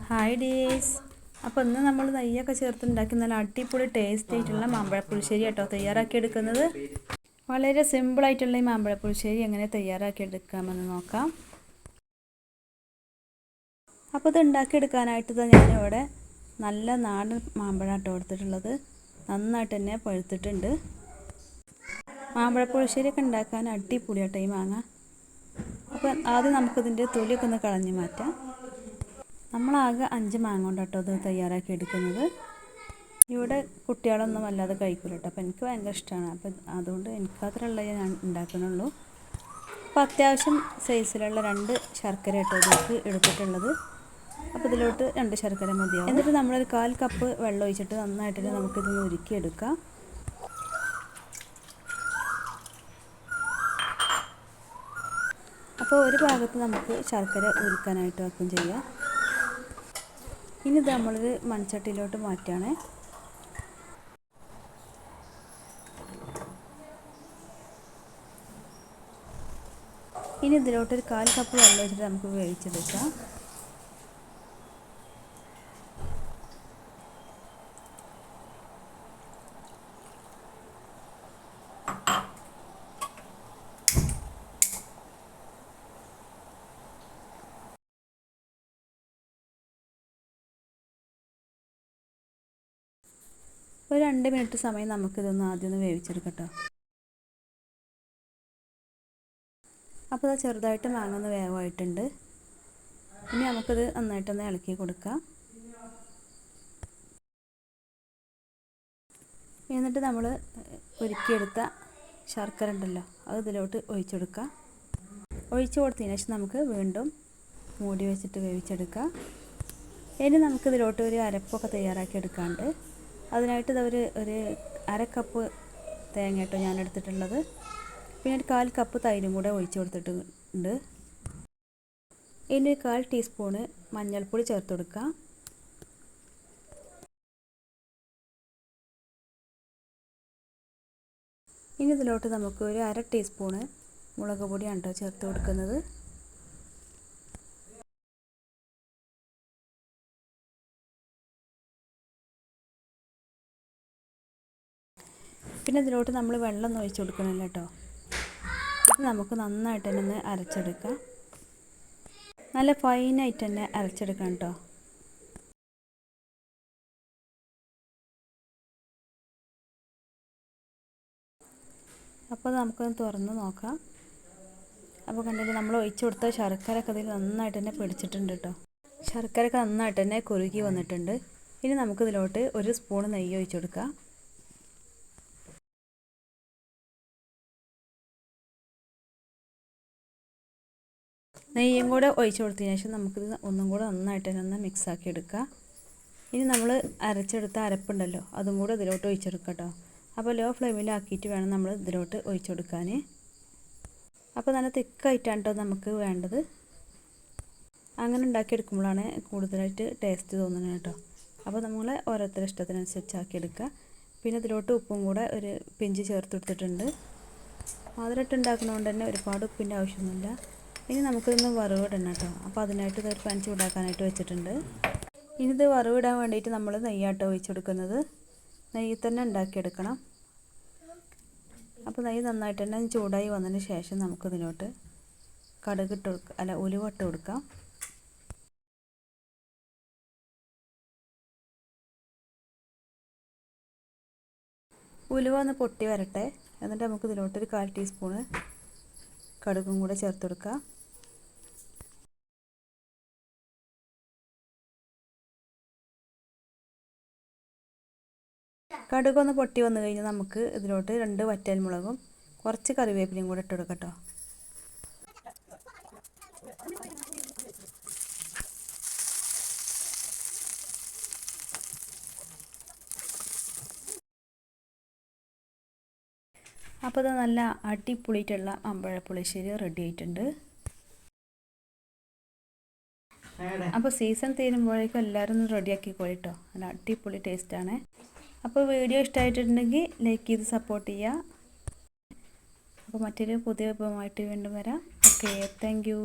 Hi days. അപ്പോൾ ഇന്ന് നമ്മൾ നെയ്യൊക്കെ ചേർത്ത് ഉണ്ടാക്കി നല്ല അടിപൊളി ടേസ്റ്റ് ആയിട്ടുള്ള മാമ്പഴപ്പുളിശ്ശേരി കേട്ടോ തയ്യാറാക്കി എടുക്കുന്നത്. വളരെ സിമ്പിളായിട്ടുള്ള ഈ മാമ്പഴപ്പുളിശ്ശേരി എങ്ങനെ തയ്യാറാക്കി എടുക്കാമെന്ന് നോക്കാം. അപ്പോൾ ഇത് ഉണ്ടാക്കിയെടുക്കാനായിട്ട് ഞാനിവിടെ നല്ല നാടൻ മാമ്പഴം കേട്ടോ എടുത്തിട്ടുള്ളത്. നന്നായിട്ട് തന്നെ പഴുത്തിട്ടുണ്ട്. മാമ്പഴപ്പുളിശ്ശേരിയൊക്കെ ഉണ്ടാക്കാൻ അടിപൊളി കേട്ടോ ഈ മാങ്ങ. അപ്പോൾ ആദ്യം നമുക്കിതിൻ്റെ തൊലിയൊക്കെ ഒന്ന് കളഞ്ഞ് മാറ്റാം. നമ്മളാകെ 5 മാങ്ങ കൊണ്ട് കേട്ടോ ഇത് തയ്യാറാക്കി എടുക്കുന്നത്. ഇവിടെ കുട്ടികളൊന്നും വല്ലാതെ കഴിക്കില്ല കേട്ടോ. അപ്പോൾ എനിക്ക് ഭയങ്കര ഇഷ്ടമാണ്. അപ്പോൾ അതുകൊണ്ട് എനിക്കത്രയുള്ള ഞാൻ ഉണ്ടാക്കുന്നുള്ളൂ. അപ്പോൾ അത്യാവശ്യം സൈസിലുള്ള 2 ശർക്കര കേട്ടോ ഇതിലേക്ക് എടുത്തിട്ടുള്ളത്. അപ്പോൾ ഇതിലോട്ട് 2 ശർക്കര മതിയാവും. എന്നിട്ട് നമ്മളൊരു 1/4 കപ്പ് വെള്ളം ഒഴിച്ചിട്ട് നന്നായിട്ട് നമുക്കിതൊന്ന് ഉരുക്കിയെടുക്കാം. അപ്പോൾ ഒരു ഭാഗത്ത് നമുക്ക് ശർക്കര ഉരുക്കാനായിട്ട് വെക്കും ചെയ്യാം. ഇനി ഇത് നമ്മളൊരു മൺചട്ടിയിലോട്ട് മാറ്റുകയാണ്. ഇനി ഇതിലോട്ടൊരു 1/4 കപ്പ് വെള്ളം വെച്ചിട്ട് നമുക്ക് വേവിച്ചെടുക്കാം. ഒരു 2 മിനിറ്റ് സമയം നമുക്കിതൊന്ന് ആദ്യം ഒന്ന് വേവിച്ചെടുക്കട്ടോ. അപ്പോൾ അത് ചെറുതായിട്ട് മാങ്ങ വേവായിട്ടുണ്ട്. ഇനി നമുക്കിത് നന്നായിട്ടൊന്ന് ഇളക്കി കൊടുക്കാം. എന്നിട്ട് നമ്മൾ ഉരുക്കിയെടുത്ത ശർക്കര ഉണ്ടല്ലോ അത് ഇതിലോട്ട് ഒഴിച്ചെടുക്കാം. ഒഴിച്ചു കൊടുത്തതിന് ശേഷം നമുക്ക് വീണ്ടും മൂടി വെച്ചിട്ട് വേവിച്ചെടുക്കാം. ഇനി നമുക്കിതിലോട്ട് ഒരു അരപ്പൊക്കെ തയ്യാറാക്കി എടുക്കാണ്ട്. അതിനായിട്ട് ഒരു 1/2 കപ്പ് തേങ്ങ കേട്ടോ ഞാൻ എടുത്തിട്ടുള്ളത്. പിന്നെ ഒരു 1/4 കപ്പ് തൈരും കൂടെ ഒഴിച്ച് കൊടുത്തിട്ടുണ്ട്. ഇനി ഒരു 1/4 ടീസ്പൂണ് മഞ്ഞൾപ്പൊടി ചേർത്ത് കൊടുക്കാം. ഇനി ഇതിലോട്ട് നമുക്ക് ഒരു 1/2 ടീസ്പൂണ് മുളക് പൊടിയാണ് കേട്ടോ ചേർത്ത് കൊടുക്കുന്നത്. പിന്നെ ഇതിലോട്ട് നമ്മൾ വെള്ളം ഒഴിച്ച് കൊടുക്കണില്ല കേട്ടോ. ഇത് നമുക്ക് നന്നായിട്ട് തന്നെ ഒന്ന് അരച്ചെടുക്കാം. നല്ല ഫൈനായിട്ട് തന്നെ അരച്ചെടുക്കാം കേട്ടോ. അപ്പോൾ നമുക്കൊന്ന് തുറന്ന് നോക്കാം. അപ്പോൾ കണ്ടിട്ട് നമ്മൾ ഒഴിച്ചു കൊടുത്ത ശർക്കരയൊക്കെ അതിൽ നന്നായിട്ട് തന്നെ പിടിച്ചിട്ടുണ്ട് കേട്ടോ. ശർക്കരയൊക്കെ നന്നായിട്ട് തന്നെ കുറുകി വന്നിട്ടുണ്ട്. ഇനി നമുക്കിതിലോട്ട് 1 സ്പൂൺ നെയ്യ് ഒഴിച്ചു കൊടുക്കാം. നെയ്യും കൂടെ ഒഴിച്ചു കൊടുത്തതിന് ശേഷം നമുക്കിത് ഒന്നും കൂടെ നന്നായിട്ട് തന്നെ ഒന്ന് മിക്സാക്കി എടുക്കാം. ഇനി നമ്മൾ അരച്ചെടുത്ത അരപ്പുണ്ടല്ലോ അതും കൂടെ ഇതിലോട്ട് ഒഴിച്ചെടുക്കാം കേട്ടോ. അപ്പോൾ ലോ ഫ്ലെയിമിലാക്കിയിട്ട് വേണം നമ്മൾ ഇതിലോട്ട് ഒഴിച്ചു കൊടുക്കാൻ. അപ്പോൾ നല്ല തിക്കായിട്ടാണ് കേട്ടോ നമുക്ക് വേണ്ടത്. അങ്ങനെ ഉണ്ടാക്കിയെടുക്കുമ്പോഴാണ് കൂടുതലായിട്ട് ടേസ്റ്റ് തോന്നുന്നത് കേട്ടോ. അപ്പോൾ നമ്മൾ ഓരോരുത്തരുടെ ഇഷ്ടത്തിനനുസരിച്ച് ആക്കിയെടുക്കുക. പിന്നെ ഇതിലോട്ട് ഉപ്പും കൂടെ ഒരു പിഞ്ച് ചേർത്ത് കൊടുത്തിട്ടുണ്ട്. മധുരമിട്ട് ഉണ്ടാക്കുന്നതുകൊണ്ട് തന്നെ ഒരുപാട് ഉപ്പിൻ്റെ ആവശ്യമൊന്നുമില്ല. ഇനി നമുക്കിതൊന്ന് വറവിടണം കേട്ടോ. അപ്പോൾ അതിനായിട്ട് ഇതൊരു പാൻ ചൂടാക്കാനായിട്ട് വെച്ചിട്ടുണ്ട്. ഇനി ഇത് വറവിടാൻ വേണ്ടിയിട്ട് നമ്മൾ നെയ്യാട്ടോ ഒഴിച്ച് കൊടുക്കുന്നത്. നെയ്യിൽ തന്നെ ഉണ്ടാക്കിയെടുക്കണം. അപ്പോൾ നെയ്യ് നന്നായിട്ട് തന്നെ ചൂടായി വന്നതിന് ശേഷം നമുക്കിതിലോട്ട് കടുക് ഇട്ട് ഉലുവ ഇട്ട് കൊടുക്കാം. ഉലുവ ഒന്ന് പൊട്ടി വരട്ടെ. എന്നിട്ട് നമുക്കിതിലോട്ട് ഒരു 1/4 ടീസ്പൂണ് കടുകും കൂടെ ചേർത്ത് കൊടുക്കാം. കടുകൊന്ന് പൊട്ടി വന്നു കഴിഞ്ഞാൽ നമുക്ക് ഇതിലോട്ട് 2 വറ്റൽമുളകും കുറച്ച് കറിവേപ്പിലയും കൂടെ ഇട്ട് കൊടുക്കട്ടോ. അപ്പോൾ ഇത് നല്ല അടിപൊളിയായിട്ടുള്ള മാമ്പഴപ്പുളിശ്ശേരി റെഡി ആയിട്ടുണ്ട്. അപ്പോൾ സീസൺ തീരുമ്പോഴേക്കും എല്ലാവരും ഒന്ന് റെഡിയാക്കിക്കോളി കേട്ടോ. നല്ല അടിപൊളി ടേസ്റ്റാണ്. അപ്പോൾ വീഡിയോ ഇഷ്ടമായിട്ടുണ്ടെങ്കിൽ ലൈക്ക് ചെയ്ത് സപ്പോർട്ട് ചെയ്യുക. അപ്പോൾ മറ്റൊരു പുതിയ വിഭവമായിട്ട് വീണ്ടും വരാം. Okay, thank you.